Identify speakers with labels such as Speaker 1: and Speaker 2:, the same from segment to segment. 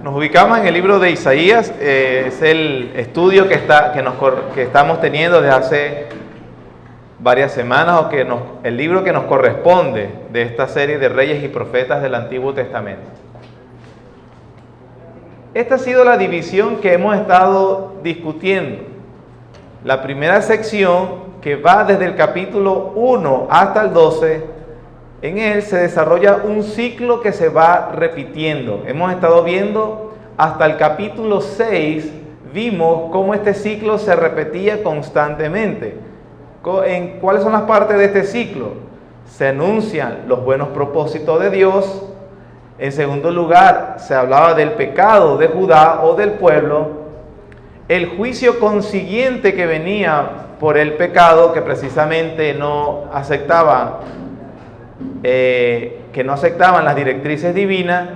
Speaker 1: Nos ubicamos en el libro de Isaías, es el estudio que estamos teniendo desde hace varias semanas, el libro que nos corresponde de esta serie de reyes y profetas del Antiguo Testamento. Esta ha sido la división que hemos estado discutiendo. La primera sección, que va desde el capítulo 1 hasta el 12, en él se desarrolla un ciclo que se va repitiendo. Hemos estado viendo hasta el capítulo 6, vimos cómo este ciclo se repetía constantemente. ¿Cuáles son las partes de este ciclo? Se anuncian los buenos propósitos de Dios. En segundo lugar, se hablaba del pecado de Judá o del pueblo. El juicio consiguiente que venía por el pecado, que precisamente no aceptaban las directrices divinas,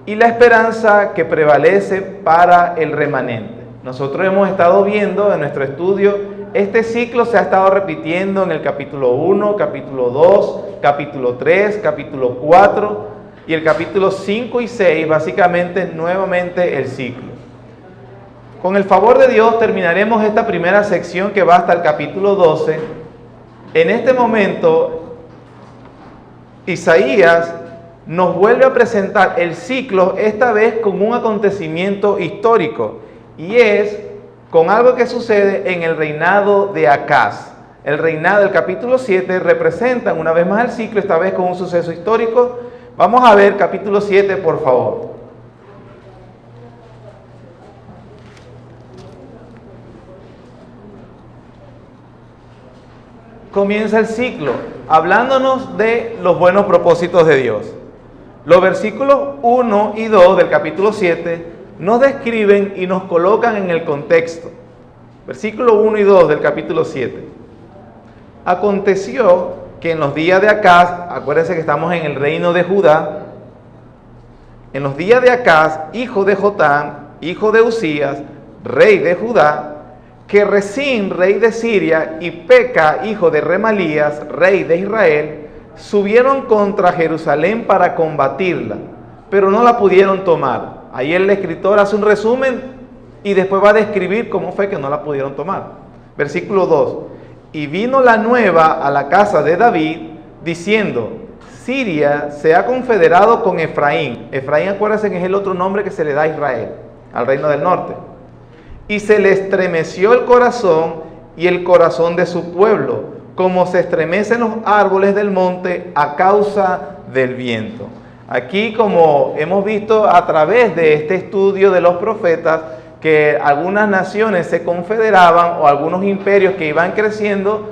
Speaker 1: y la esperanza que prevalece para el remanente. Nosotros hemos estado viendo en nuestro estudio, este ciclo se ha estado repitiendo en el capítulo 1, capítulo 2, capítulo 3, capítulo 4 y el capítulo 5 y 6, básicamente nuevamente el ciclo. Con el favor de Dios terminaremos esta primera sección que va hasta el capítulo 12. En este momento, Isaías nos vuelve a presentar el ciclo, esta vez con un acontecimiento histórico, y es con algo que sucede en el reinado de Acaz. El reinado del capítulo 7 representa una vez más el ciclo, esta vez con un suceso histórico. Vamos a ver capítulo 7, por favor. Comienza el ciclo hablándonos de los buenos propósitos de Dios. Los versículos 1 y 2 del capítulo 7 nos describen y nos colocan en el contexto. Versículo 1 y 2 del capítulo 7. Aconteció que en los días de Acaz, acuérdense que estamos en el reino de Judá, en los días de Acaz, hijo de Jotam, hijo de Usías, rey de Judá, que Resín, rey de Siria, y Peca, hijo de Remalías, rey de Israel, subieron contra Jerusalén para combatirla, pero no la pudieron tomar. Ahí el escritor hace un resumen y después va a describir cómo fue que no la pudieron tomar. Versículo 2. Y vino la nueva a la casa de David, diciendo, Siria se ha confederado con Efraín. Efraín, acuérdense que es el otro nombre que se le da a Israel, al reino del norte. Y se le estremeció el corazón y el corazón de su pueblo, como se estremecen los árboles del monte a causa del viento. Aquí, como hemos visto a través de este estudio de los profetas, que algunas naciones se confederaban o algunos imperios que iban creciendo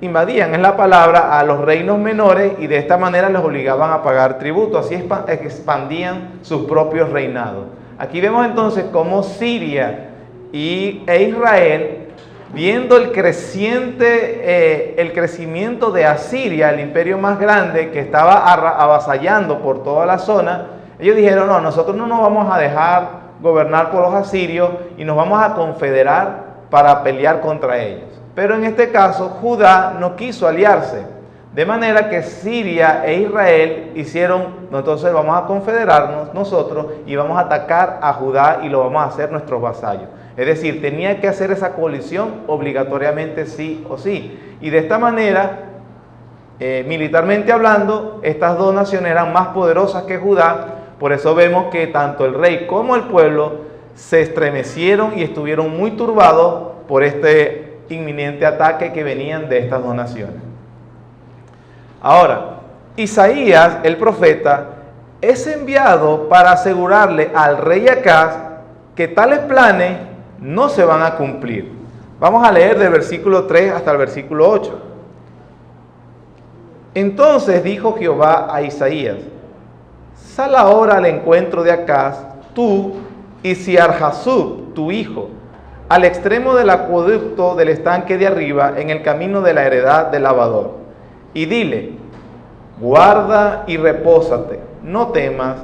Speaker 1: invadían es la palabra, a los reinos menores, y de esta manera les obligaban a pagar tributo. Así expandían sus propios reinados. Aquí vemos entonces cómo Siria e Israel, viendo el crecimiento de Asiria, el imperio más grande que estaba avasallando por toda la zona, ellos dijeron, no, nosotros no nos vamos a dejar gobernar por los asirios y nos vamos a confederar para pelear contra ellos. Pero en este caso, Judá no quiso aliarse, de manera que Siria e Israel hicieron, entonces vamos a confederarnos nosotros y vamos a atacar a Judá y lo vamos a hacer nuestros vasallos. Es decir, tenía que hacer esa coalición obligatoriamente sí o sí. Y de esta manera, militarmente hablando, estas dos naciones eran más poderosas que Judá. Por eso vemos que tanto el rey como el pueblo se estremecieron y estuvieron muy turbados por este inminente ataque que venían de estas dos naciones. Ahora, Isaías, el profeta, es enviado para asegurarle al rey Acaz que tales planes no se van a cumplir. Vamos a leer del versículo 3 hasta el versículo 8. Entonces dijo Jehová a Isaías, sal ahora al encuentro de Acaz, tú y Siar-Jasub, tu hijo, al extremo del acueducto del estanque de arriba, en el camino de la heredad del lavador. Y dile, guarda y repósate, no temas,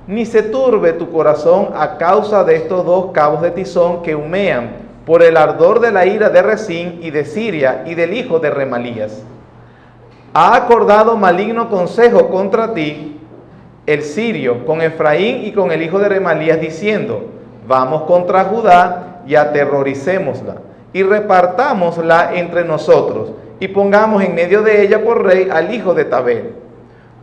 Speaker 1: ni se turbe tu corazón a causa de estos dos cabos de tizón que humean por el ardor de la ira de Resín y de Siria y del hijo de Remalías. ha acordado maligno consejo contra ti, el sirio, con Efraín y con el hijo de Remalías, diciendo, vamos contra Judá y aterroricémosla, y repartámosla entre nosotros, y pongamos en medio de ella por rey al hijo de Tabel.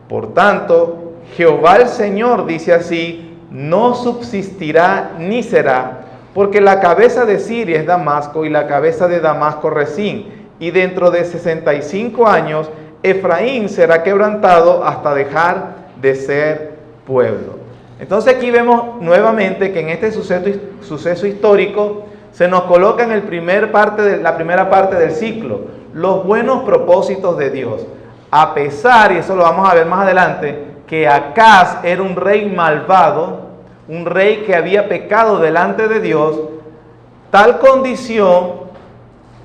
Speaker 1: Por tanto, Jehová el Señor dice así, no subsistirá ni será, porque la cabeza de Siria es Damasco y la cabeza de Damasco Rezín, y dentro de 65 años Efraín será quebrantado hasta dejar de ser pueblo. Entonces aquí vemos nuevamente que en este suceso histórico se nos coloca en la primera parte del ciclo, los buenos propósitos de Dios. A pesar, y eso lo vamos a ver más adelante, que Acaz era un rey malvado, un rey que había pecado delante de Dios, tal condición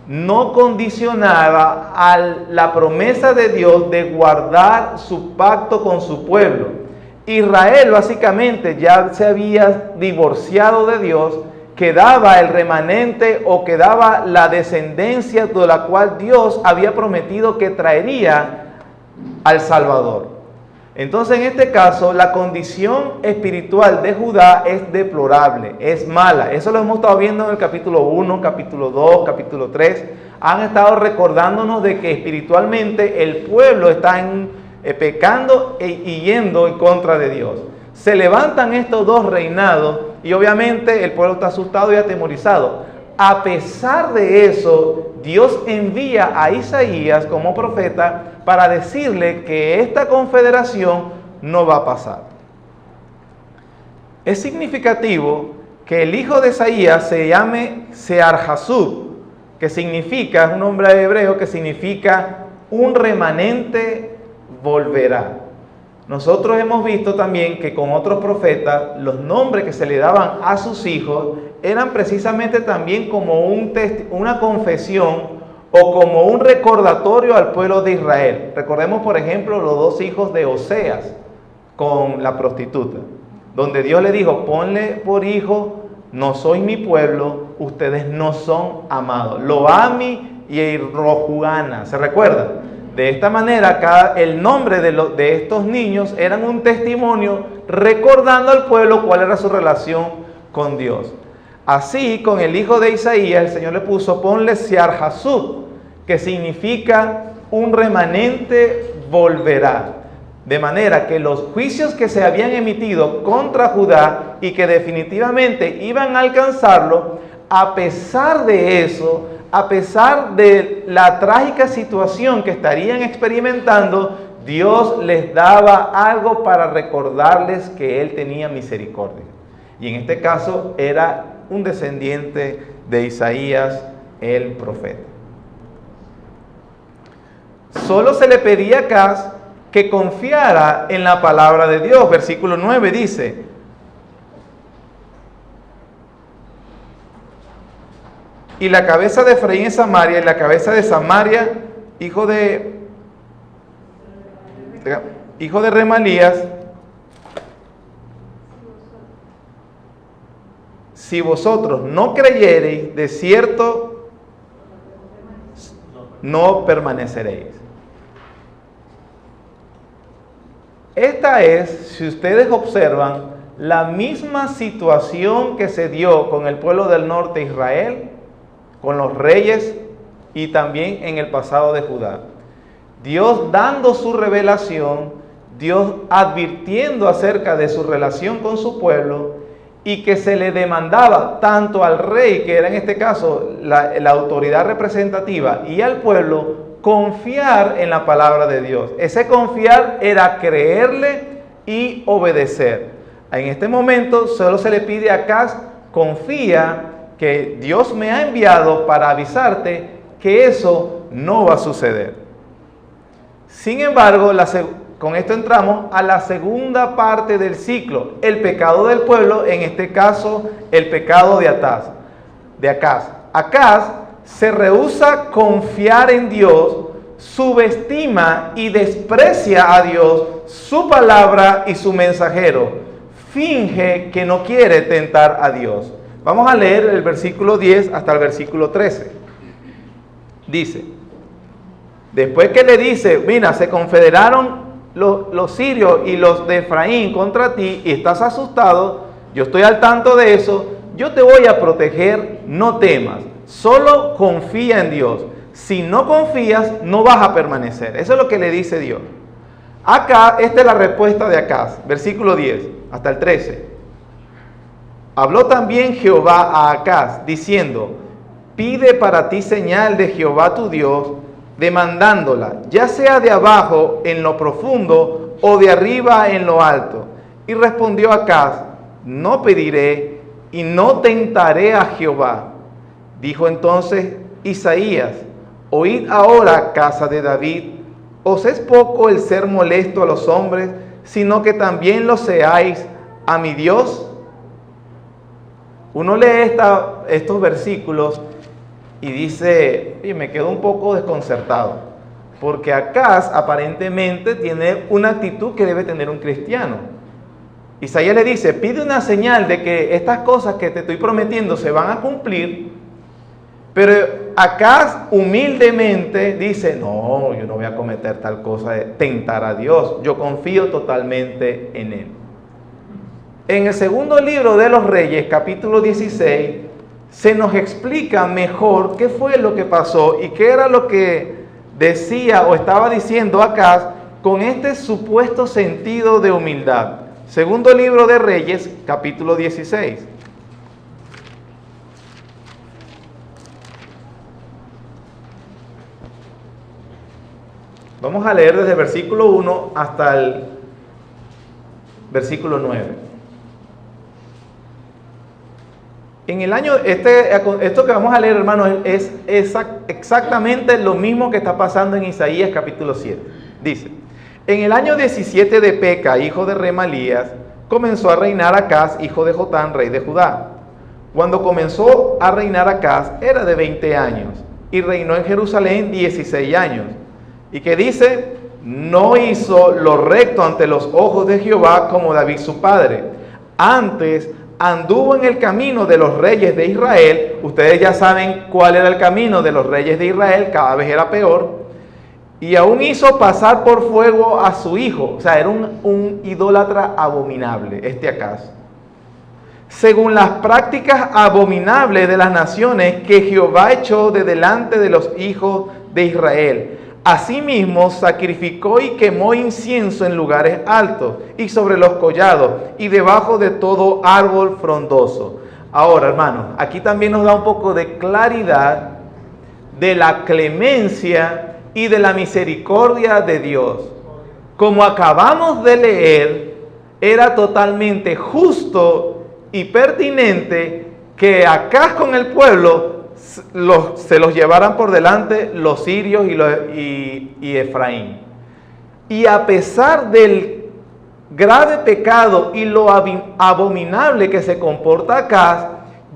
Speaker 1: no condicionaba a la promesa de Dios de guardar su pacto con su pueblo. Israel básicamente ya se había divorciado de Dios, quedaba el remanente o quedaba la descendencia de la cual Dios había prometido que traería al Salvador. Entonces en este caso la condición espiritual de Judá es deplorable, es mala. Eso lo hemos estado viendo en el capítulo 1, capítulo 2, capítulo 3. Han estado recordándonos de que espiritualmente el pueblo está pecando y yendo en contra de Dios. Se levantan estos dos reinados y obviamente el pueblo está asustado y atemorizado. A pesar de eso, Dios envía a Isaías como profeta para decirle que esta confederación no va a pasar. Es significativo que el hijo de Isaías se llame Sear-Jasub, que significa, es un nombre hebreo que significa un remanente volverá. Nosotros hemos visto también que con otros profetas los nombres que se le daban a sus hijos eran precisamente también como una confesión o como un recordatorio al pueblo de Israel. Recordemos, por ejemplo, los dos hijos de Oseas con la prostituta, donde Dios le dijo, ponle por hijo, no soy mi pueblo, ustedes no son amados. Loami y Rojuana, ¿se recuerdan? De esta manera, el nombre de estos niños eran un testimonio recordando al pueblo cuál era su relación con Dios. Así, con el hijo de Isaías, el Señor le puso, ponle Sear-Jasub, que significa un remanente volverá. De manera que los juicios que se habían emitido contra Judá y que definitivamente iban a alcanzarlo, a pesar de eso, a pesar de la trágica situación que estarían experimentando, Dios les daba algo para recordarles que Él tenía misericordia. Y en este caso era un descendiente de Isaías, el profeta. Solo se le pedía a Acaz que confiara en la palabra de Dios. Versículo 9 dice, y la cabeza de Efraín es Samaria, y la cabeza de Samaria, hijo de Remalías, si vosotros no creyereis, de cierto no permaneceréis. Esta es, si ustedes observan, la misma situación que se dio con el pueblo del norte de Israel, con los reyes y también en el pasado de Judá. Dios dando su revelación, Dios advirtiendo acerca de su relación con su pueblo y que se le demandaba tanto al rey, que era en este caso la autoridad representativa, y al pueblo, confiar en la palabra de Dios. Ese confiar era creerle y obedecer. En este momento solo se le pide a Acaz, confía que Dios me ha enviado para avisarte que eso no va a suceder. Sin embargo, con esto entramos a la segunda parte del ciclo, el pecado del pueblo, en este caso el pecado de Acaz. Acaz se rehúsa a confiar en Dios, subestima y desprecia a Dios, su palabra y su mensajero. Finge que no quiere tentar a Dios. Vamos a leer el versículo 10 hasta el versículo 13. Dice, Después que le dice, mira, se confederaron los sirios y los de Efraín contra ti y estás asustado, yo estoy al tanto de eso, yo te voy a proteger, no temas, solo confía en Dios. Si no confías, no vas a permanecer. Eso es lo que le dice Dios. Acá, esta es la respuesta de Acaz, versículo 10 hasta el 13. Habló también Jehová a Acaz, diciendo, pide para ti señal de Jehová tu Dios, demandándola, ya sea de abajo en lo profundo o de arriba en lo alto. Y respondió Acaz, no pediré y no tentaré a Jehová. Dijo entonces Isaías, oíd ahora, casa de David, ¿os es poco el ser molesto a los hombres, sino que también lo seáis a mi Dios? Uno lee estos versículos y dice, oye, me quedo un poco desconcertado, porque Acaz aparentemente tiene una actitud que debe tener un cristiano. Isaías le dice, pide una señal de que estas cosas que te estoy prometiendo se van a cumplir, pero Acaz humildemente dice, no, yo no voy a cometer tal cosa de tentar a Dios, yo confío totalmente en Él. En el segundo libro de los Reyes, capítulo 16, se nos explica mejor qué fue lo que pasó y qué era lo que decía o estaba diciendo Acaz con este supuesto sentido de humildad. Segundo libro de Reyes, capítulo 16. Vamos a leer desde el versículo 1 hasta el versículo 9. En el año, esto que vamos a leer, hermanos, es exactamente lo mismo que está pasando en Isaías capítulo 7. Dice, en el año 17 de Peca, hijo de Remalías, comenzó a reinar Acaz, hijo de Jotán, rey de Judá. Cuando comenzó a reinar Acaz, era de 20 años, y reinó en Jerusalén 16 años. Y que dice, no hizo lo recto ante los ojos de Jehová como David su padre. Antes anduvo en el camino de los reyes de Israel. Ustedes ya saben cuál era el camino de los reyes de Israel, cada vez era peor. Y aún hizo pasar por fuego a su hijo. O sea, era un idólatra abominable, este Acaz. Según las prácticas abominables de las naciones que Jehová echó de delante de los hijos de Israel. Asimismo, sacrificó y quemó incienso en lugares altos y sobre los collados y debajo de todo árbol frondoso. Ahora, hermanos, aquí también nos da un poco de claridad de la clemencia y de la misericordia de Dios. Como acabamos de leer, era totalmente justo y pertinente que Acaz con el pueblo se los llevaran por delante los sirios y Efraín. Y a pesar del grave pecado y lo abominable que se comporta Acaz,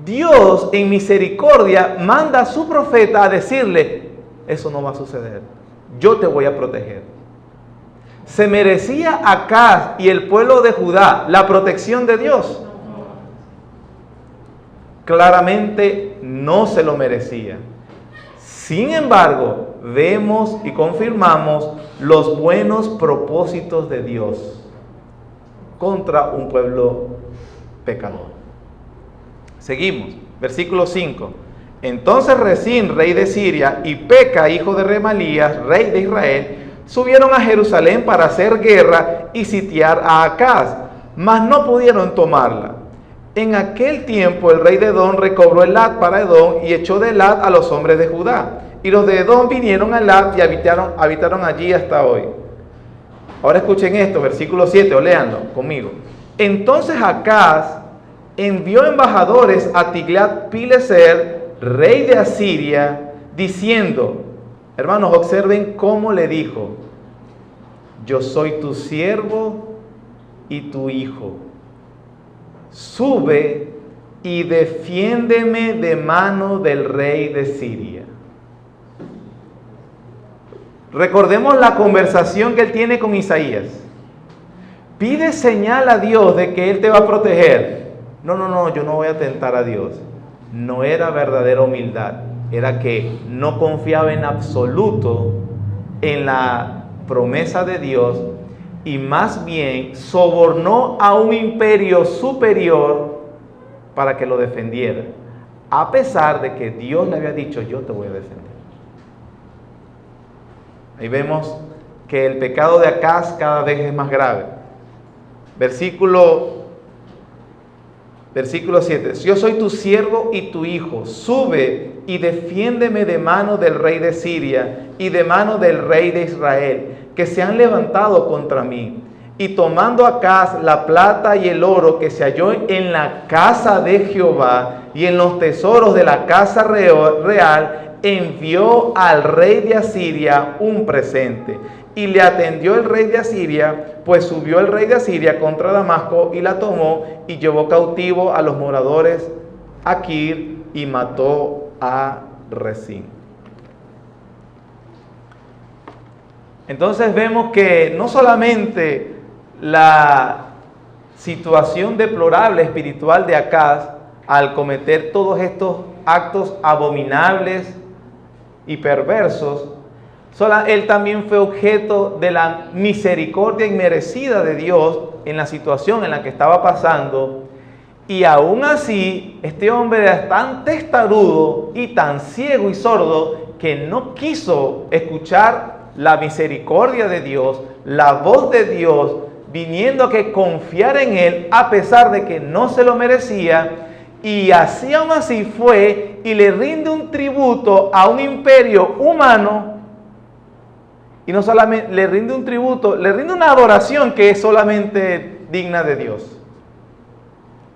Speaker 1: Dios en misericordia manda a su profeta a decirle, eso no va a suceder, yo te voy a proteger. ¿Se merecía Acaz y el pueblo de Judá la protección de Dios? Claramente no se lo merecía. Sin embargo, vemos y confirmamos los buenos propósitos de Dios contra un pueblo pecador. Seguimos, versículo 5. Entonces Resín, rey de Siria, y Peca, hijo de Remalías, rey de Israel, subieron a Jerusalén para hacer guerra y sitiar a Acaz, mas no pudieron tomarla. En aquel tiempo el rey de Edom recobró Elat para Edom y echó de Elat a los hombres de Judá. Y los de Edom vinieron a Elat y habitaron allí hasta hoy. Ahora escuchen esto, versículo 7, o léanlo conmigo. Entonces Acaz envió embajadores a Tiglat-Pileser, rey de Asiria, diciendo, hermanos, observen cómo le dijo, yo soy tu siervo y tu hijo. Sube y defiéndeme de mano del rey de Siria. Recordemos la conversación que él tiene con Isaías. Pide señal a Dios de que él te va a proteger. No, yo no voy a tentar a Dios. No era verdadera humildad. Era que no confiaba en absoluto en la promesa de Dios y más bien sobornó a un imperio superior para que lo defendiera, a pesar de que Dios le había dicho: yo te voy a defender. Ahí vemos que el pecado de Acaz cada vez es más grave. Versículo 7. Yo soy tu siervo y tu hijo, sube y defiéndeme de mano del rey de Siria y de mano del rey de Israel, que se han levantado contra mí. Y tomando Acaz la plata y el oro que se halló en la casa de Jehová y en los tesoros de la casa real, envió al rey de Asiria un presente. Y le atendió el rey de Asiria, pues subió el rey de Asiria contra Damasco y la tomó y llevó cautivo a los moradores a Kir y mató a Rezín. Entonces vemos que no solamente la situación deplorable espiritual de Acaz al cometer todos estos actos abominables y perversos, él también fue objeto de la misericordia inmerecida de Dios en la situación en la que estaba pasando. Y aún así, este hombre era tan testarudo y tan ciego y sordo que no quiso escuchar la misericordia de Dios, la voz de Dios, viniendo a que confiara en él a pesar de que no se lo merecía. Y así aún así fue y le rinde un tributo a un imperio humano. Y no solamente le rinde un tributo, le rinde una adoración que es solamente digna de Dios.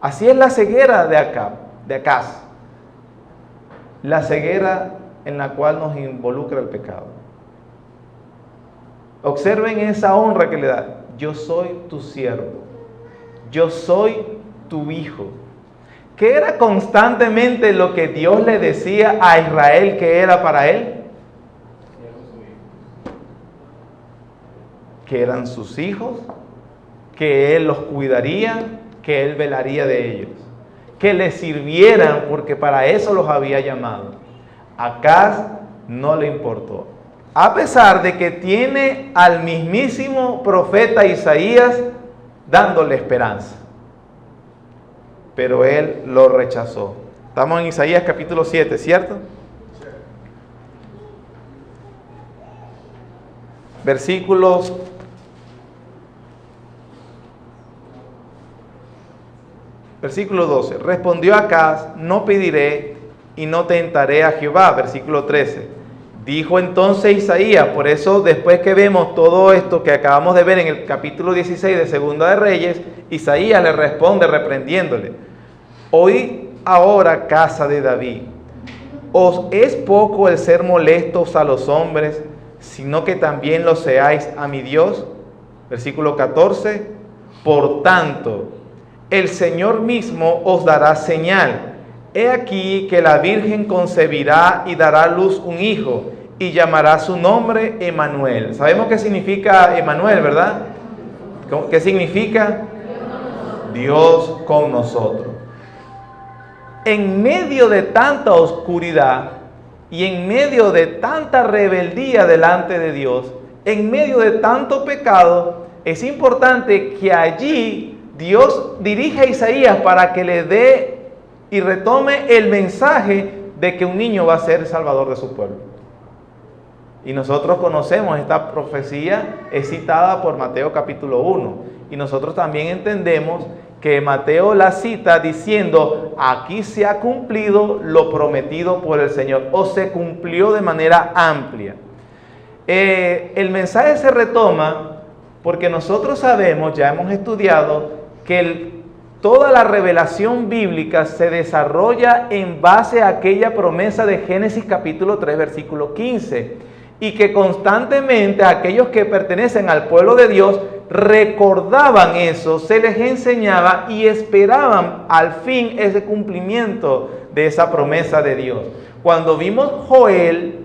Speaker 1: Así es la ceguera de Acaz. La ceguera en la cual nos involucra el pecado. Observen esa honra que le da. Yo soy tu siervo. Yo soy tu hijo. ¿Qué era constantemente lo que Dios le decía a Israel que era para él? Que eran sus hijos, que él los cuidaría, que él velaría de ellos, que les sirvieran porque para eso los había llamado. Acaz no le importó, a pesar de que tiene al mismísimo profeta Isaías dándole esperanza, pero él lo rechazó. Estamos en Isaías capítulo 7, ¿cierto? Versículos 12. Respondió Acaz: no pediré y no tentaré a Jehová. Versículo 13. Dijo entonces Isaías, por eso después que vemos todo esto que acabamos de ver en el capítulo 16 de Segunda de Reyes, Isaías le responde reprendiéndole: oí ahora, casa de David, ¿os es poco el ser molestos a los hombres, sino que también lo seáis a mi Dios? Versículo 14. Por tanto, el Señor mismo os dará señal. He aquí que la Virgen concebirá y dará a luz un hijo, y llamará su nombre Emmanuel. Sabemos qué significa Emmanuel, ¿verdad? ¿Qué significa? Dios con nosotros. En medio de tanta oscuridad y en medio de tanta rebeldía delante de Dios, en medio de tanto pecado, es importante que allí Dios dirige a Isaías para que le dé y retome el mensaje de que un niño va a ser el salvador de su pueblo. Y nosotros conocemos esta profecía, es citada por Mateo capítulo 1. Y nosotros también entendemos que Mateo la cita diciendo: aquí se ha cumplido lo prometido por el Señor, o se cumplió de manera amplia. El mensaje se retoma porque nosotros sabemos, ya hemos estudiado, que toda la revelación bíblica se desarrolla en base a aquella promesa de Génesis capítulo 3, versículo 15, y que constantemente aquellos que pertenecen al pueblo de Dios recordaban eso, se les enseñaba y esperaban al fin ese cumplimiento de esa promesa de Dios. Cuando vimos Joel,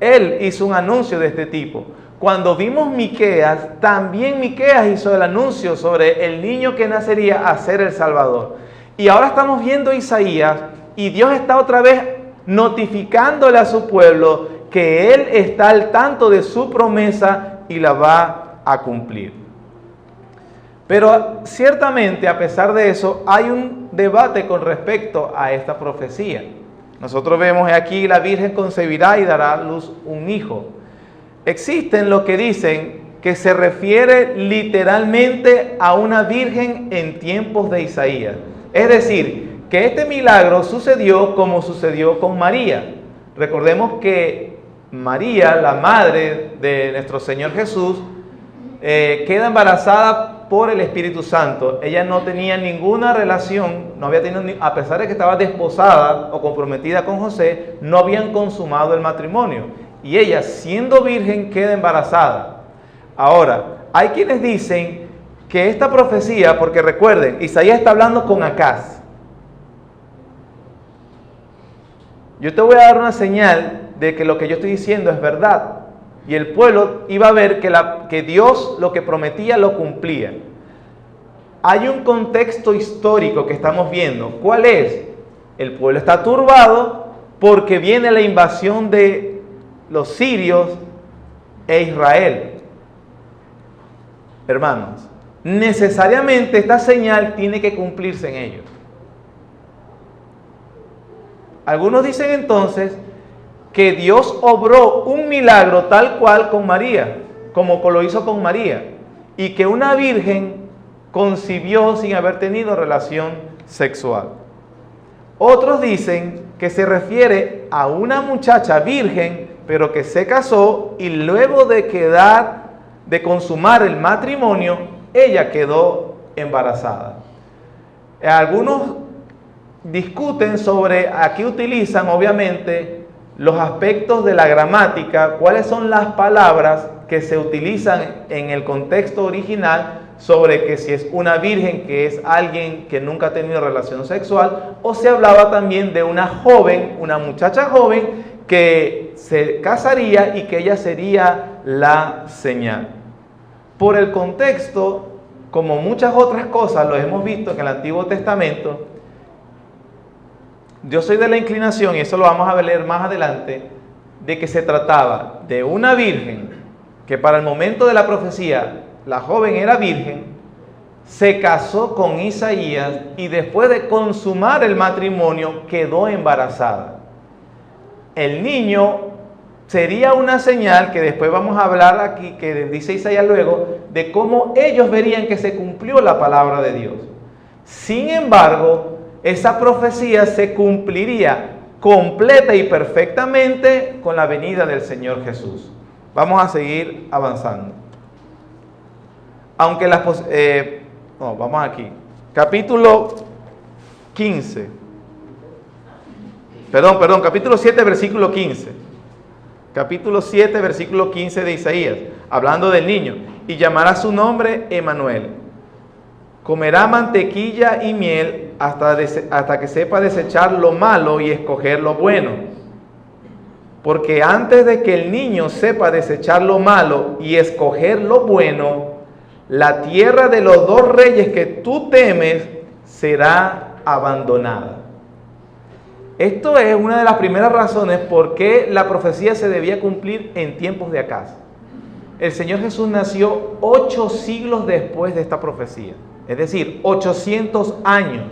Speaker 1: él hizo un anuncio de este tipo. Cuando vimos Miqueas, también Miqueas hizo el anuncio sobre el niño que nacería a ser el Salvador. Y ahora estamos viendo Isaías y Dios está otra vez notificándole a su pueblo que Él está al tanto de su promesa y la va a cumplir. Pero ciertamente, a pesar de eso, hay un debate con respecto a esta profecía. Nosotros vemos aquí: la Virgen concebirá y dará a luz un hijo. Existen los que dicen que se refiere literalmente a una virgen en tiempos de Isaías. Es decir, que este milagro sucedió como sucedió con María. Recordemos que María, la madre de nuestro Señor Jesús, queda embarazada por el Espíritu Santo. Ella no tenía ninguna relación, no había tenido, a pesar de que estaba desposada o comprometida con José, no habían consumado el matrimonio. Y ella, siendo virgen, queda embarazada. Ahora, hay quienes dicen que esta profecía, porque recuerden, Isaías está hablando con Acaz. Yo te voy a dar una señal de que lo que yo estoy diciendo es verdad. Y el pueblo iba a ver que Dios lo que prometía lo cumplía. Hay un contexto histórico que estamos viendo. ¿Cuál es? El pueblo está turbado porque viene la invasión de los sirios e Israel. Hermanos, necesariamente esta señal tiene que cumplirse en ellos. Algunos dicen entonces que Dios obró un milagro tal cual con María, como lo hizo con María, y que una virgen concibió sin haber tenido relación sexual. Otros dicen que se refiere a una muchacha virgen, pero que se casó y luego de consumar el matrimonio, ella quedó embarazada. Algunos discuten sobre, aquí utilizan obviamente los aspectos de la gramática, cuáles son las palabras que se utilizan en el contexto original sobre que si es una virgen, que es alguien que nunca ha tenido relación sexual, o se hablaba también de una joven, una muchacha joven que se casaría y que ella sería la señal. Por el contexto, como muchas otras cosas, lo hemos visto en el Antiguo Testamento, yo soy de la inclinación, y eso lo vamos a leer más adelante, de que se trataba de una virgen que para el momento de la profecía, la joven era virgen, se casó con Isaías y después de consumar el matrimonio quedó embarazada. El niño sería una señal que después vamos a hablar aquí, que dice Isaías luego, de cómo ellos verían que se cumplió la palabra de Dios. Sin embargo, esa profecía se cumpliría completa y perfectamente con la venida del Señor Jesús. Vamos a seguir avanzando. Aunque vamos aquí. Capítulo 15. Capítulo 7, versículo 15. Capítulo 7, versículo 15 de Isaías, hablando del niño. Y llamará su nombre Emmanuel. Comerá mantequilla y miel hasta que sepa desechar lo malo y escoger lo bueno. Porque antes de que el niño sepa desechar lo malo y escoger lo bueno, la tierra de los dos reyes que tú temes será abandonada. Esto es una de las primeras razones por qué la profecía se debía cumplir en tiempos de Acaz. El Señor Jesús nació 8 siglos después de esta profecía, es decir, 800 años.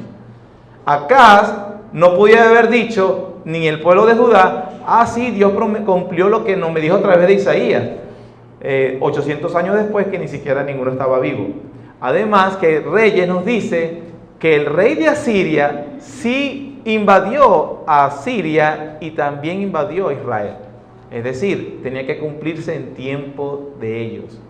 Speaker 1: Acaz no podía haber dicho, ni el pueblo de Judá, sí, Dios cumplió lo que nos me dijo a través de Isaías, 800 años después que ni siquiera ninguno estaba vivo. Además que Reyes nos dice que el rey de Asiria sí invadió a Siria y también invadió a Israel. Es decir, tenía que cumplirse en tiempo de ellos.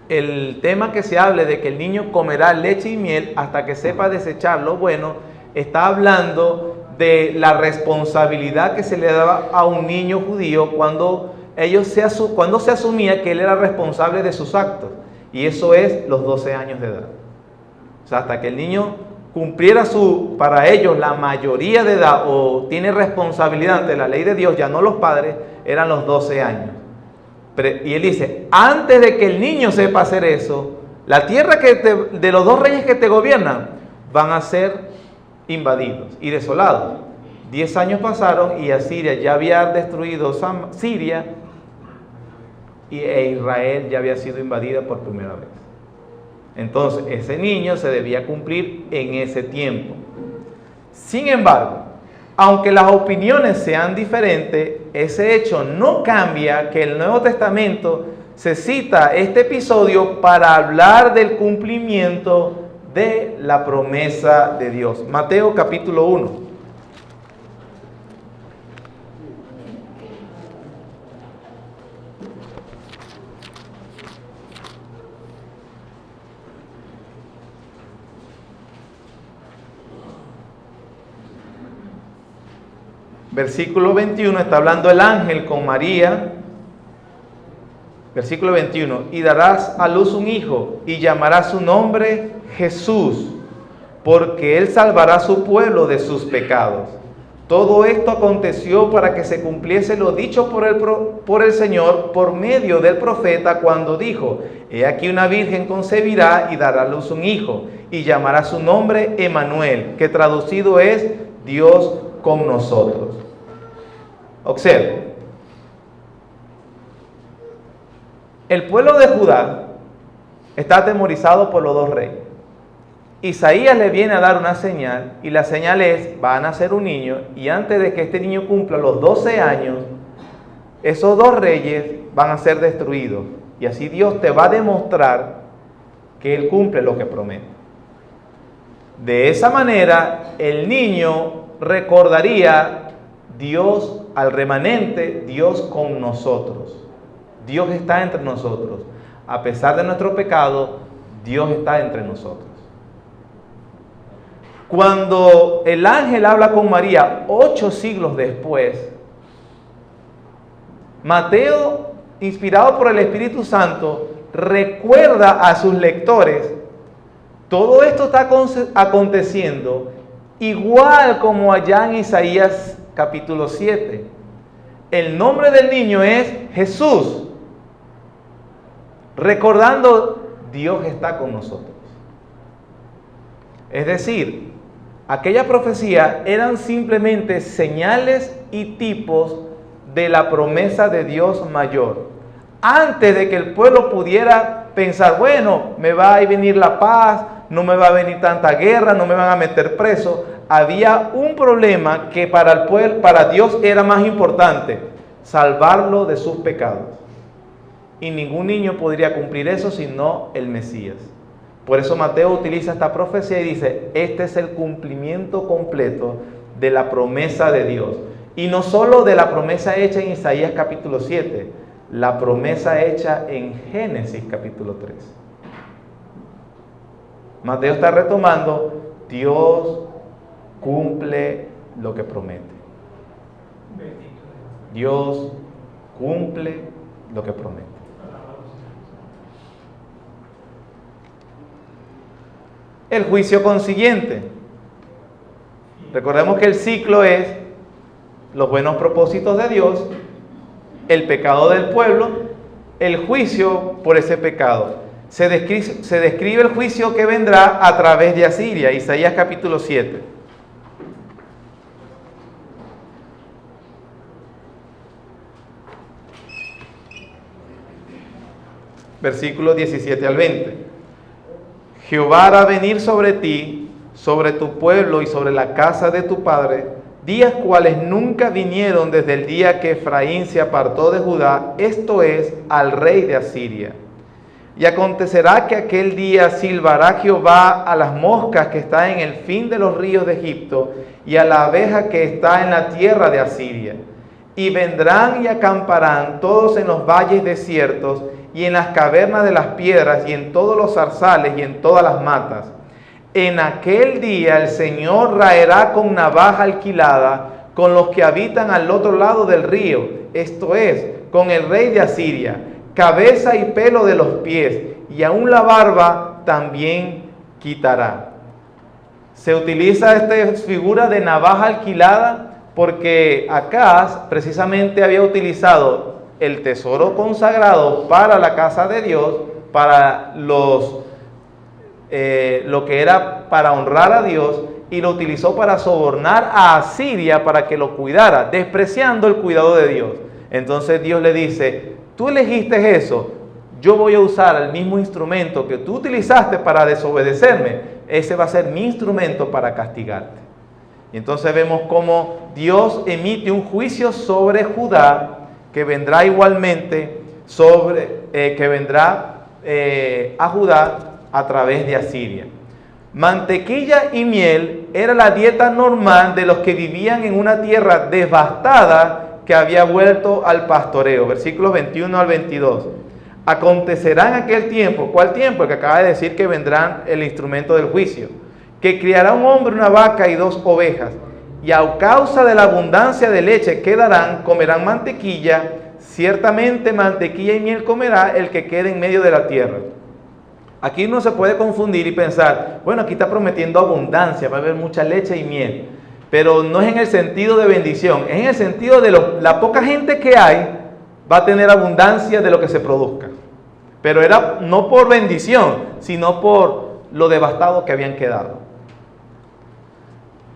Speaker 1: El tema que se hable de que el niño comerá leche y miel hasta que sepa desechar lo bueno, está hablando de la responsabilidad que se le daba a un niño judío cuando se asumía que él era responsable de sus actos. Y eso es los 12 años de edad. O sea, hasta que el niño cumpliera para ellos la mayoría de edad o tiene responsabilidad ante la ley de Dios, ya no los padres, eran los 12 años. Y él dice, antes de que el niño sepa hacer eso, la tierra de los dos reyes que te gobiernan van a ser invadidos y desolados. 10 años pasaron y Asiria ya había destruido Siria e Israel ya había sido invadida por primera vez. Entonces, ese niño se debía cumplir en ese tiempo. Sin embargo, aunque las opiniones sean diferentes, ese hecho no cambia que el Nuevo Testamento se cita este episodio para hablar del cumplimiento de la promesa de Dios. Mateo capítulo 1. Versículo 21, está hablando el ángel con María. Versículo 21, y darás a luz un hijo y llamarás su nombre Jesús, porque él salvará a su pueblo de sus pecados. Todo esto aconteció para que se cumpliese lo dicho por el Señor por medio del profeta cuando dijo: he aquí una virgen concebirá y dará a luz un hijo y llamará su nombre Emmanuel, que traducido es Dios con nosotros. Observe, el pueblo de Judá está atemorizado por los dos reyes. Isaías le viene a dar una señal, y la señal es: va a nacer un niño, y antes de que este niño cumpla los 12 años, esos dos reyes van a ser destruidos, y así Dios te va a demostrar que Él cumple lo que promete. De esa manera, el niño recordaría Dios al remanente, Dios con nosotros. Dios está entre nosotros. A pesar de nuestro pecado, Dios está entre nosotros. Cuando el ángel habla con María 8 siglos después, Mateo, inspirado por el Espíritu Santo, recuerda a sus lectores: todo esto está aconteciendo igual como allá en Isaías capítulo 7. El nombre del niño es Jesús, recordando: Dios está con nosotros. Es decir, aquella profecía eran simplemente señales y tipos de la promesa de Dios mayor. Antes de que el pueblo pudiera pensar: bueno, me va a venir la paz, no me va a venir tanta guerra, no me van a meter preso, había un problema que para el pueblo, para Dios era más importante: salvarlo de sus pecados. Y ningún niño podría cumplir eso sino el Mesías. Por eso Mateo utiliza esta profecía y dice: este es el cumplimiento completo de la promesa de Dios. Y no solo de la promesa hecha en Isaías capítulo 7, la promesa hecha en Génesis capítulo 3. Mateo está retomando: Dios cumple lo que promete. Dios cumple lo que promete. El juicio consiguiente. Recordemos que el ciclo es los buenos propósitos de Dios, el pecado del pueblo, el juicio por ese pecado. Se describe el juicio que vendrá a través de Asiria, Isaías capítulo 7. Versículos 17 al 20. Jehová hará venir sobre ti, sobre tu pueblo y sobre la casa de tu padre, días cuales nunca vinieron desde el día que Efraín se apartó de Judá, esto es, al rey de Asiria. Y acontecerá que aquel día silbará Jehová a las moscas que están en el fin de los ríos de Egipto y a la abeja que está en la tierra de Asiria. Y vendrán y acamparán todos en los valles desiertos y en las cavernas de las piedras y en todos los zarzales y en todas las matas. En aquel día el Señor raerá con navaja alquilada con los que habitan al otro lado del río, esto es, con el rey de Asiria, cabeza y pelo de los pies, y aún la barba también quitará. Se utiliza esta figura de navaja alquilada porque Acaz precisamente había utilizado el tesoro consagrado para la casa de Dios, para lo que era para honrar a Dios, y lo utilizó para sobornar a Asiria para que lo cuidara, despreciando el cuidado de Dios. Entonces Dios le dice, tú elegiste eso, yo voy a usar el mismo instrumento que tú utilizaste para desobedecerme, ese va a ser mi instrumento para castigarte. Y entonces vemos cómo Dios emite un juicio sobre Judá, que vendrá igualmente a Judá a través de Asiria. Mantequilla y miel era la dieta normal de los que vivían en una tierra devastada que había vuelto al pastoreo. Versículos 21 al 22. Acontecerá en aquel tiempo, ¿cuál tiempo? El que acaba de decir que vendrán el instrumento del juicio, que criará un hombre una vaca y 2 ovejas, y a causa de la abundancia de leche que darán, comerán mantequilla, ciertamente mantequilla y miel comerá el que quede en medio de la tierra. Aquí uno se puede confundir y pensar, bueno, aquí está prometiendo abundancia, va a haber mucha leche y miel, pero no es en el sentido de bendición, es en el sentido de la poca gente que hay, va a tener abundancia de lo que se produzca. Pero era no por bendición, sino por lo devastado que habían quedado.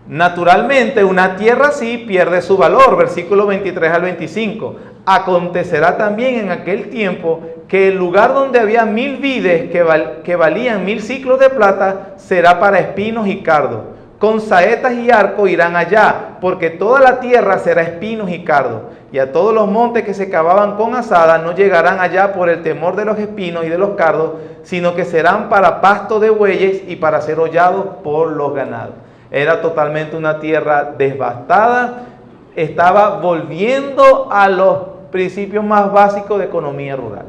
Speaker 1: Naturalmente, una tierra así pierde su valor, versículos 23 al 25. Acontecerá también en aquel tiempo que el lugar donde había 1000 vides que valían 1000 siclos de plata será para espinos y cardos. Con saetas y arco irán allá, porque toda la tierra será espinos y cardos. Y a todos los montes que se cavaban con azada no llegarán allá por el temor de los espinos y de los cardos, sino que serán para pasto de bueyes y para ser hollados por los ganados. Era totalmente una tierra devastada, estaba volviendo a los principios más básicos de economía rural.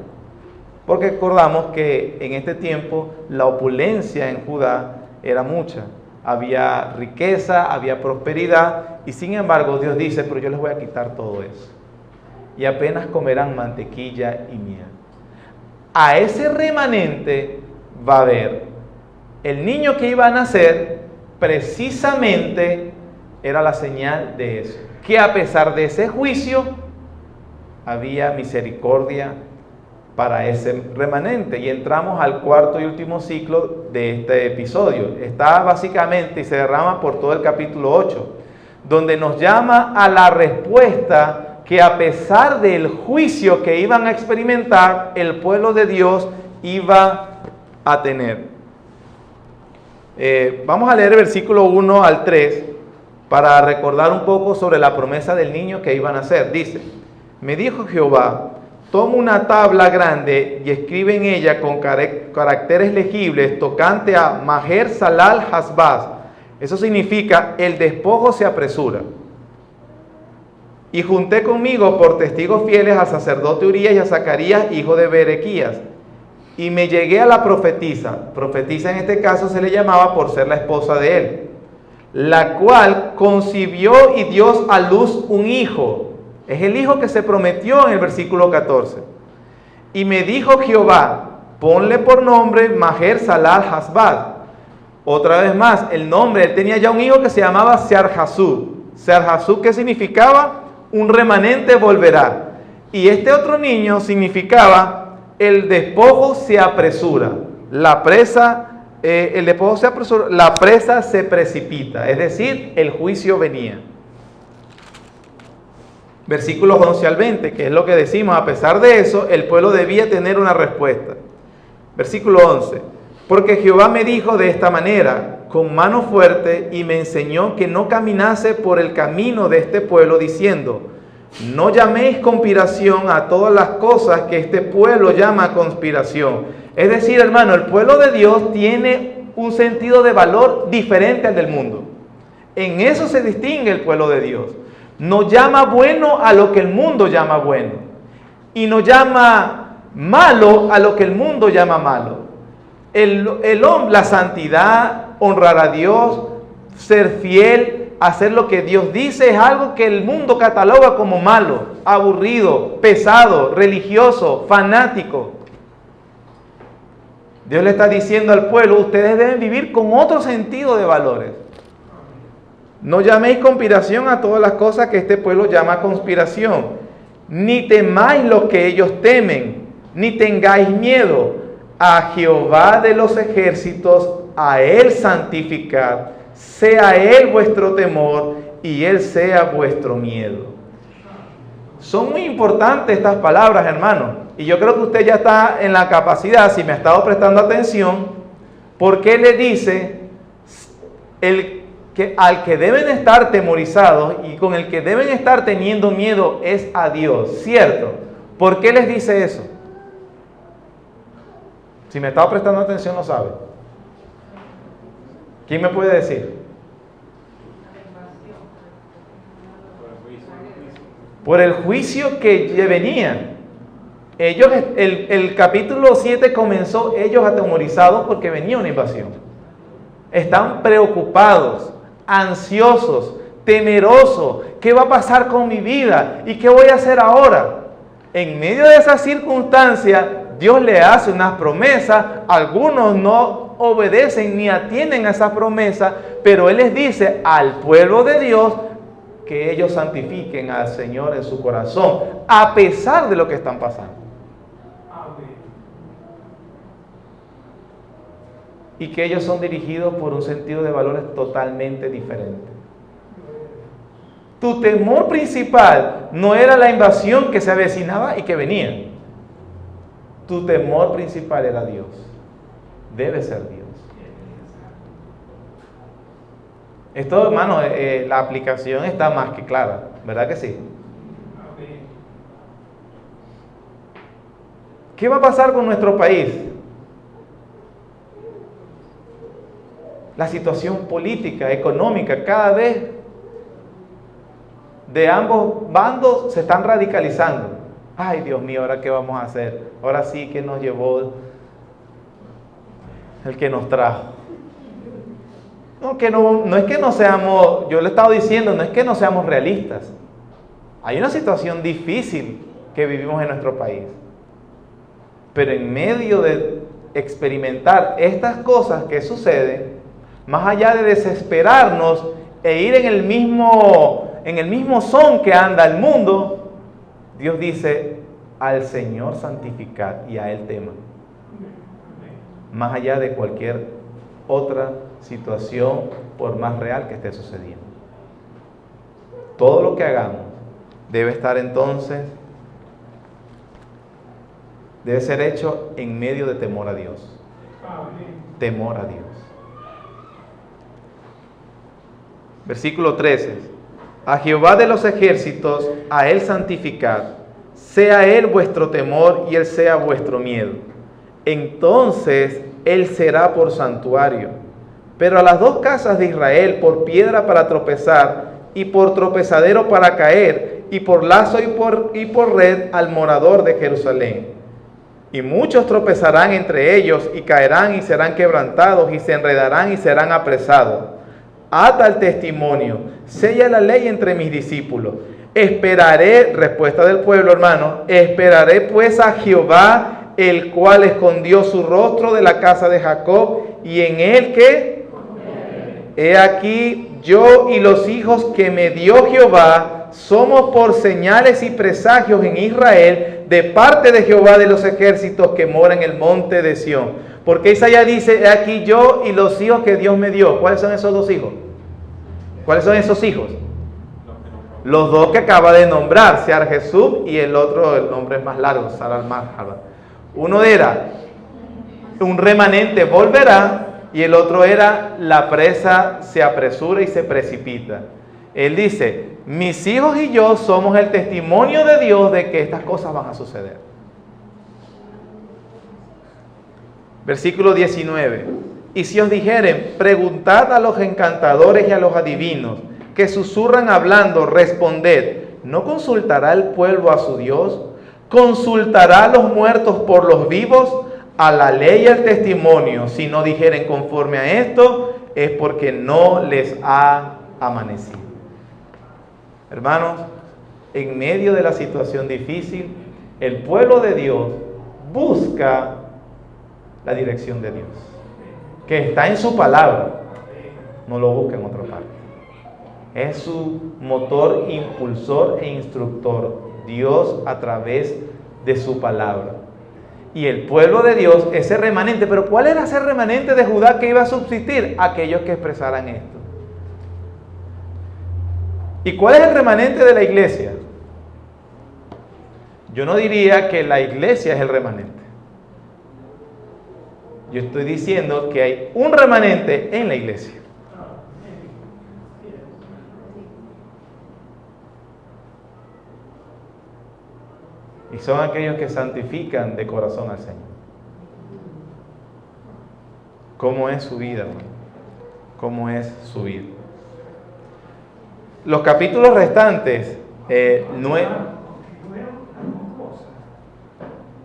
Speaker 1: Porque recordamos que en este tiempo la opulencia en Judá era mucha. Había riqueza, había prosperidad, y sin embargo Dios dice, pero yo les voy a quitar todo eso. Y apenas comerán mantequilla y miel. A ese remanente va a haber el niño que iba a nacer, precisamente era la señal de eso. Que a pesar de ese juicio, había misericordia para ese remanente. Y entramos al cuarto y último ciclo de este episodio. Está básicamente y se derrama por todo el capítulo 8, donde nos llama a la respuesta que a pesar del juicio que iban a experimentar, el pueblo de Dios iba a tener. Vamos a leer el versículo 1 al 3 para recordar un poco sobre la promesa del niño que iban a hacer. Dice, me dijo Jehová, toma una tabla grande y escribe en ella con caracteres legibles tocante a Maher Salal Hasbaz. Eso significa, el despojo se apresura. Y junté conmigo por testigos fieles al sacerdote Urías y a Zacarías, hijo de Berequías. Y me llegué a la profetisa. Profetisa en este caso se le llamaba por ser la esposa de él, la cual concibió y dio a luz un hijo. Es el hijo que se prometió en el versículo 14. Y me dijo Jehová, ponle por nombre Maher Salal Hasbaz. Otra vez más, el nombre, él tenía ya un hijo que se llamaba Sear-Jasub. Sear-Jasub, ¿qué significaba? Un remanente volverá. Y este otro niño significaba, el despojo se apresura. El despojo se apresura, la presa se precipita. Es decir, el juicio venía. Versículos 11 al 20, que es lo que decimos, a pesar de eso, el pueblo debía tener una respuesta. Versículo 11, porque Jehová me dijo de esta manera, con mano fuerte, y me enseñó que no caminase por el camino de este pueblo, diciendo, no llaméis conspiración a todas las cosas que este pueblo llama conspiración. Es decir, hermano, el pueblo de Dios tiene un sentido de valor diferente al del mundo. En eso se distingue el pueblo de Dios. No llama bueno a lo que el mundo llama bueno, y no llama malo a lo que el mundo llama malo. La santidad, honrar a Dios, ser fiel, hacer lo que Dios dice, es algo que el mundo cataloga como malo, aburrido, pesado, religioso, fanático. Dios le está diciendo al pueblo, ustedes deben vivir con otro sentido de valores. No llaméis conspiración a todas las cosas que este pueblo llama conspiración, ni temáis lo que ellos temen, ni tengáis miedo. A Jehová de los ejércitos, a él santificad, sea Él vuestro temor y Él sea vuestro miedo. Son muy importantes estas palabras, hermanos. Y yo creo que usted ya está en la capacidad, si me ha estado prestando atención, porque le dice al que deben estar temorizados y con el que deben estar teniendo miedo es a Dios, ¿cierto? ¿Por qué les dice eso? Si me ha estado prestando atención, lo sabe. ¿Quién me puede decir? Por el juicio que venía. Ellos, el capítulo 7 comenzó ellos atemorizados porque venía una invasión. Están preocupados, ansiosos, temerosos. ¿Qué va a pasar con mi vida? ¿Y qué voy a hacer ahora? En medio de esa circunstancia, Dios le hace unas promesas. Algunos no obedecen ni atienden a esa promesa, pero Él les dice al pueblo de Dios que ellos santifiquen al Señor en su corazón, a pesar de lo que están pasando. Y que ellos son dirigidos por un sentido de valores totalmente diferente. Tu temor principal no era la invasión que se avecinaba y que venía. Tu temor principal era Dios. Debe ser Dios. Esto, hermano, la aplicación está más que clara, ¿verdad que sí? ¿Qué va a pasar con nuestro país? La situación política, económica, cada vez de ambos bandos se están radicalizando. Ay, Dios mío, ¿ahora qué vamos a hacer? Ahora sí que nos llevó el que nos trajo. No es que no seamos, yo le he estado diciendo, no es que no seamos realistas. Hay una situación difícil que vivimos en nuestro país. Pero en medio de experimentar estas cosas que suceden, más allá de desesperarnos e ir en el mismo son que anda el mundo, Dios dice, al Señor santificad y a Él teman. Más allá de cualquier otra situación, por más real que esté sucediendo. Todo lo que hagamos debe estar entonces, debe ser hecho en medio de temor a Dios. Temor a Dios. Versículo 13. A Jehová de los ejércitos, a Él santificad, sea Él vuestro temor y Él sea vuestro miedo. Entonces Él será por santuario, pero a las dos casas de Israel por piedra para tropezar y por tropezadero para caer y por lazo y por red al morador de Jerusalén. Y muchos tropezarán entre ellos y caerán y serán quebrantados y se enredarán y serán apresados. Ata el testimonio, sella la ley entre mis discípulos. Esperaré, respuesta del pueblo, hermano, esperaré pues a Jehová, el cual escondió su rostro de la casa de Jacob, y en él que he aquí yo y los hijos que me dio Jehová, somos por señales y presagios en Israel, de parte de Jehová de los ejércitos que mora en el monte de Sión. Porque Isaías dice, he aquí yo y los hijos que Dios me dio. ¿Cuáles son esos dos hijos? ¿Cuáles son esos hijos? Los dos que acaba de nombrar, Sear Jesús y el otro, el nombre es más largo, Saral-Marjaba. Uno era, un remanente volverá, y el otro era, la presa se apresura y se precipita. Él dice, mis hijos y yo somos el testimonio de Dios de que estas cosas van a suceder. Versículo 19. Y si os dijeren, preguntad a los encantadores y a los adivinos, que susurran hablando, responded, ¿no consultará el pueblo a su Dios? ¿Consultará a los muertos por los vivos? A la ley y al testimonio, si no dijeren conforme a esto, es porque no les ha amanecido. Hermanos, en medio de la situación difícil, el pueblo de Dios busca la dirección de Dios, que está en su palabra, no lo busca en otra parte. Es su motor impulsor e instructor, Dios a través de su palabra. Y el pueblo de Dios, ese remanente, pero ¿cuál era ese remanente de Judá que iba a subsistir? Aquellos que expresaran esto. ¿Y cuál es el remanente de la iglesia? Yo no diría que la iglesia es el remanente. Yo estoy diciendo que hay un remanente en la iglesia. Y son aquellos que santifican de corazón al Señor. ¿Cómo es su vida, hermano? ¿Cómo es su vida? Los capítulos restantes,
Speaker 2: La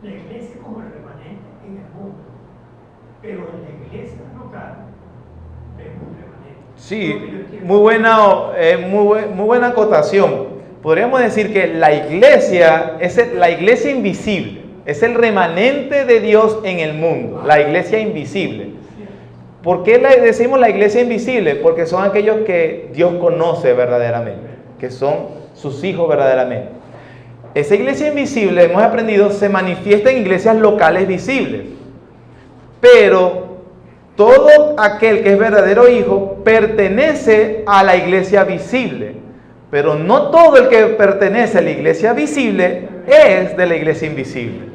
Speaker 2: iglesia como el remanente en el mundo, pero en la iglesia local vemos un remanente.
Speaker 1: sí, muy buena acotación. Podríamos decir que la iglesia es la iglesia invisible, es el remanente de Dios en el mundo, la iglesia invisible. ¿Por qué decimos la iglesia invisible? Porque son aquellos que Dios conoce verdaderamente, que son sus hijos verdaderamente. Esa iglesia invisible, hemos aprendido, se manifiesta en iglesias locales visibles. Pero todo aquel que es verdadero hijo pertenece a la iglesia visible. Pero no todo el que pertenece a la iglesia visible es de la iglesia invisible.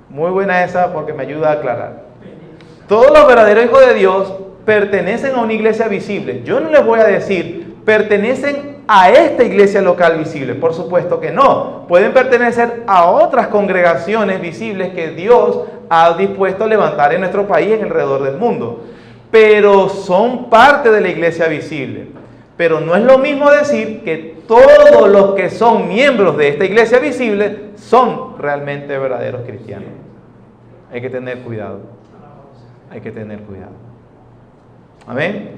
Speaker 1: Muy buena esa porque me ayuda a aclarar. Todos los verdaderos hijos de Dios pertenecen a una iglesia visible. Yo no les voy a decir, pertenecen a esta iglesia local visible. Por supuesto que no. Pueden pertenecer a otras congregaciones visibles que Dios ha dispuesto a levantar en nuestro país y en alrededor del mundo. Pero son parte de la iglesia visible. Pero no es lo mismo decir que todos los que son miembros de esta iglesia visible son realmente verdaderos cristianos. Hay que tener cuidado. Hay que tener cuidado. Amén.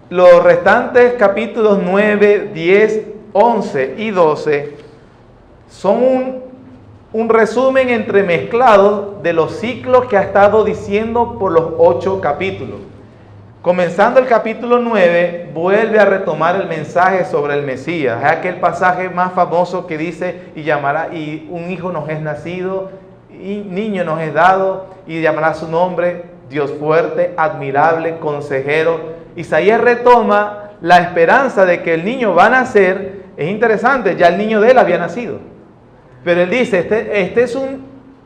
Speaker 1: Los restantes capítulos 9, 10, 11 y 12 son un resumen entremezclado de los ciclos que ha estado diciendo por los 8 capítulos. Comenzando el capítulo 9, vuelve a retomar el mensaje sobre el Mesías. Es aquel pasaje más famoso que dice, y un hijo nos es nacido, y niño nos es dado, y llamará su nombre, Dios fuerte, admirable, consejero. Isaías retoma la esperanza de que el niño va a nacer. Es interesante, ya el niño de él había nacido. Pero él dice,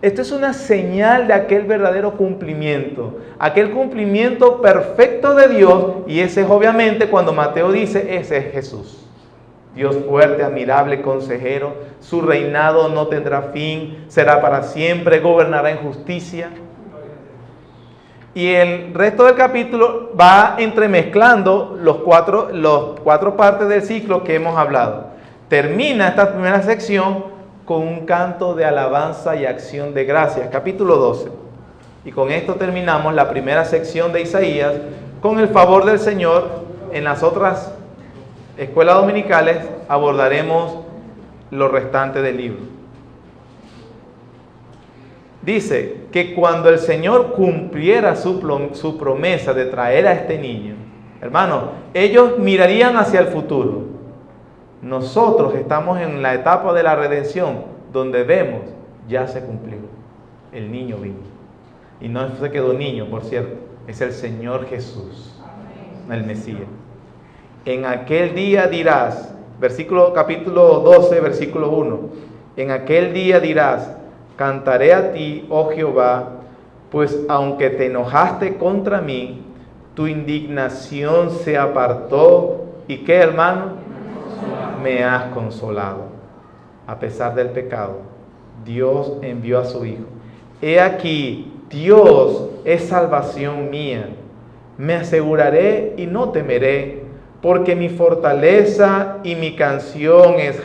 Speaker 1: esto es una señal de aquel verdadero cumplimiento, aquel cumplimiento perfecto de Dios, y ese es obviamente cuando Mateo dice, ese es Jesús. Dios fuerte, admirable, consejero, su reinado no tendrá fin, será para siempre, gobernará en justicia. Y el resto del capítulo va entremezclando los cuatro partes del ciclo que hemos hablado. Termina esta primera sección con un canto de alabanza y acción de gracias, capítulo 12. Y con esto terminamos la primera sección de Isaías. Con el favor del Señor, en las otras escuelas dominicales abordaremos lo restante del libro. Dice que cuando el Señor cumpliera su promesa de traer a este niño, hermano, ellos mirarían hacia el futuro. Nosotros estamos en la etapa de la redención donde vemos, ya se cumplió, el niño vino. Y no se quedó niño, por cierto, es el Señor Jesús, el Mesías. En aquel día dirás, capítulo 12, versículo 1, en aquel día dirás, cantaré a ti, oh Jehová, pues aunque te enojaste contra mí, tu indignación se apartó. ¿Y qué, hermano? Me has consolado. A pesar del pecado, Dios envió a su Hijo. He aquí, Dios es salvación mía. Me aseguraré y no temeré, porque mi fortaleza y mi canción es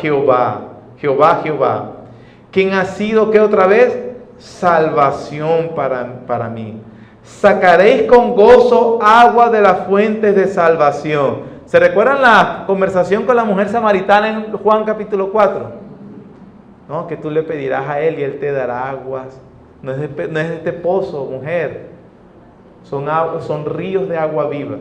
Speaker 1: Jehová, Jehová, Jehová, quien ha sido, ¿qué otra vez? Salvación para mí. Sacaréis con gozo agua de las fuentes de salvación. ¿Se recuerdan la conversación con la mujer samaritana en Juan capítulo 4? ¿No? Que tú le pedirás a él y él te dará aguas. No es de este pozo, mujer. Son ríos de agua viva.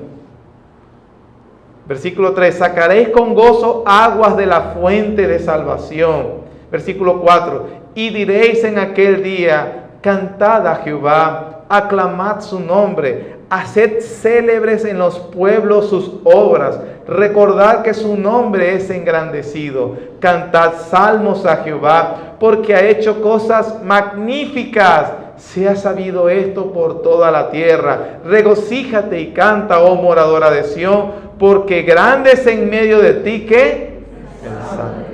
Speaker 1: Versículo 3, sacaréis con gozo aguas de la fuente de salvación. Versículo 4, y diréis en aquel día, cantad a Jehová, aclamad su nombre, Haced célebres en los pueblos sus obras. Recordad que su nombre es engrandecido. Cantad salmos a Jehová, porque ha hecho cosas magníficas. Sea sabido esto por toda la tierra. Regocíjate y canta, oh moradora de Sión, porque grande es en medio de ti que el Santo.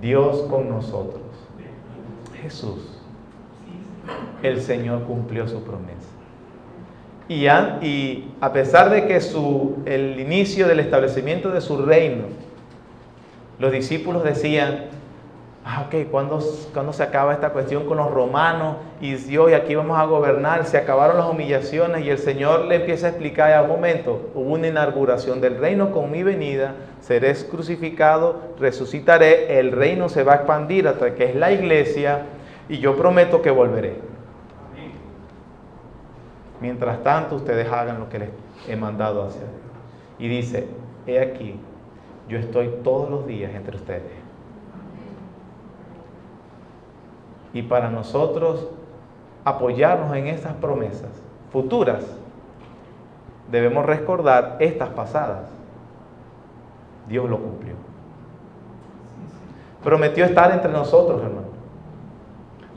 Speaker 1: Dios con nosotros. Jesús, el Señor cumplió su promesa. Y a pesar de que el inicio del establecimiento de su reino, los discípulos decían, ok, ¿cuándo se acaba esta cuestión con los romanos? Y Dios, y aquí vamos a gobernar. Se acabaron las humillaciones y el Señor le empieza a explicar, al momento, hubo una inauguración del reino con mi venida, seré crucificado, resucitaré, el reino se va a expandir hasta que es la iglesia y yo prometo que volveré. Mientras tanto, ustedes hagan lo que les he mandado hacer. Y dice, he aquí, yo estoy todos los días entre ustedes. Y para nosotros apoyarnos en estas promesas futuras, debemos recordar estas pasadas. Dios lo cumplió. Prometió estar entre nosotros, hermano.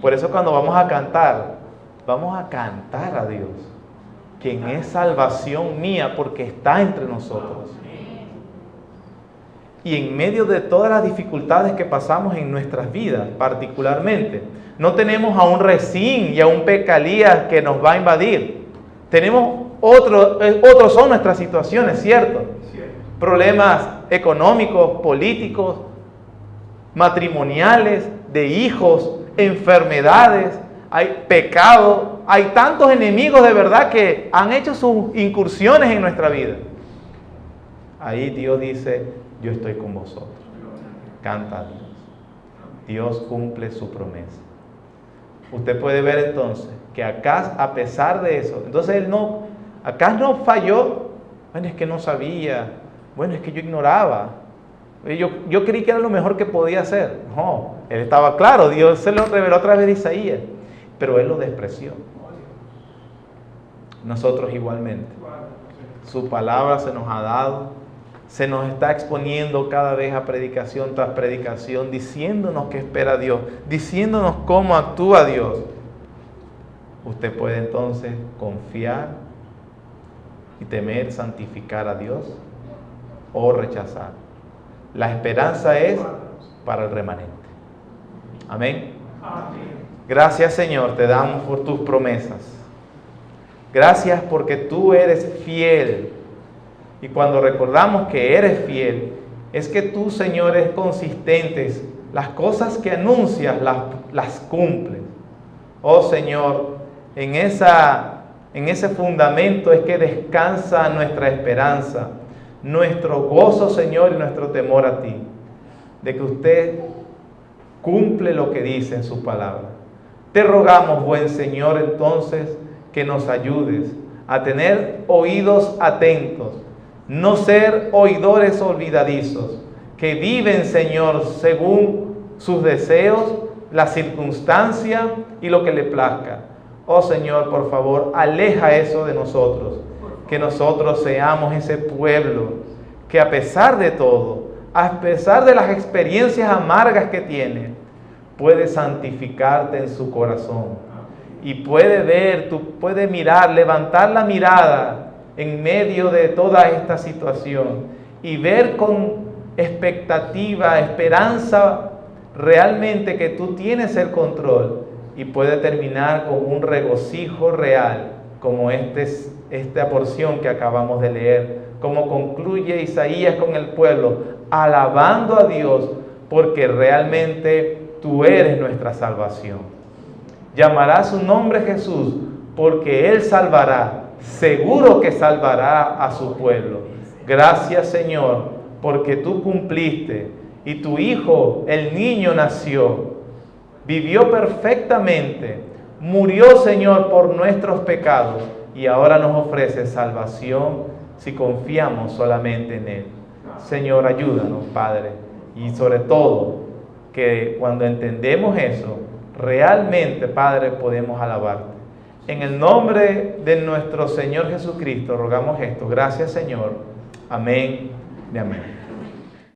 Speaker 1: Por eso cuando vamos a cantar a Dios, quien es salvación mía, porque está entre nosotros. Y en medio de todas las dificultades que pasamos en nuestras vidas, particularmente, no tenemos a un Resín y a un Pecalías que nos va a invadir. Tenemos otros son nuestras situaciones, ¿cierto? Problemas económicos, políticos, matrimoniales, de hijos, enfermedades, hay pecado, hay tantos enemigos de verdad que han hecho sus incursiones en nuestra vida. Ahí Dios dice, yo estoy con vosotros. Canta a Dios. Dios cumple su promesa. Usted puede ver entonces que Acaz, a pesar de eso, entonces Acaz no falló. Bueno, es que no sabía. Bueno, es que yo ignoraba. Yo creí que era lo mejor que podía hacer. No, él estaba claro. Dios se lo reveló a través de Isaías. Pero él lo despreció. Nosotros igualmente. Su palabra se nos ha dado. Se nos está exponiendo cada vez a predicación tras predicación, diciéndonos qué espera Dios, diciéndonos cómo actúa Dios. Usted puede entonces confiar y temer santificar a Dios o rechazar. La esperanza es para el remanente. Amén. Gracias, Señor, te damos por tus promesas. Gracias porque tú eres fiel. Y cuando recordamos que eres fiel, es que tú, Señor, eres consistente. Las cosas que anuncias las cumples. Oh, Señor, en ese fundamento es que descansa nuestra esperanza, nuestro gozo, Señor, y nuestro temor a ti. De que usted cumple lo que dice en su palabra. Te rogamos, buen Señor, entonces, que nos ayudes a tener oídos atentos, no ser oidores olvidadizos, que viven, Señor, según sus deseos, la circunstancia y lo que le plazca. Oh, Señor, por favor, aleja eso de nosotros, que nosotros seamos ese pueblo que a pesar de todo, a pesar de las experiencias amargas que tiene, puede santificarte en su corazón y puede ver, puede mirar, levantar la mirada en medio de toda esta situación y ver con expectativa, esperanza realmente que tú tienes el control y puede terminar con un regocijo real como esta porción que acabamos de leer, como concluye Isaías con el pueblo, alabando a Dios porque realmente tú eres nuestra salvación. Llamará su nombre Jesús porque Él salvará, seguro que salvará a su pueblo. Gracias, Señor, porque tú cumpliste y tu Hijo, el niño, nació, vivió perfectamente, murió, Señor, por nuestros pecados y ahora nos ofrece salvación si confiamos solamente en Él. Señor, ayúdanos, Padre, y sobre todo, que cuando entendemos eso, realmente, Padre, podemos alabarte. En el nombre de nuestro Señor Jesucristo rogamos esto. Gracias, Señor. Amén y amén.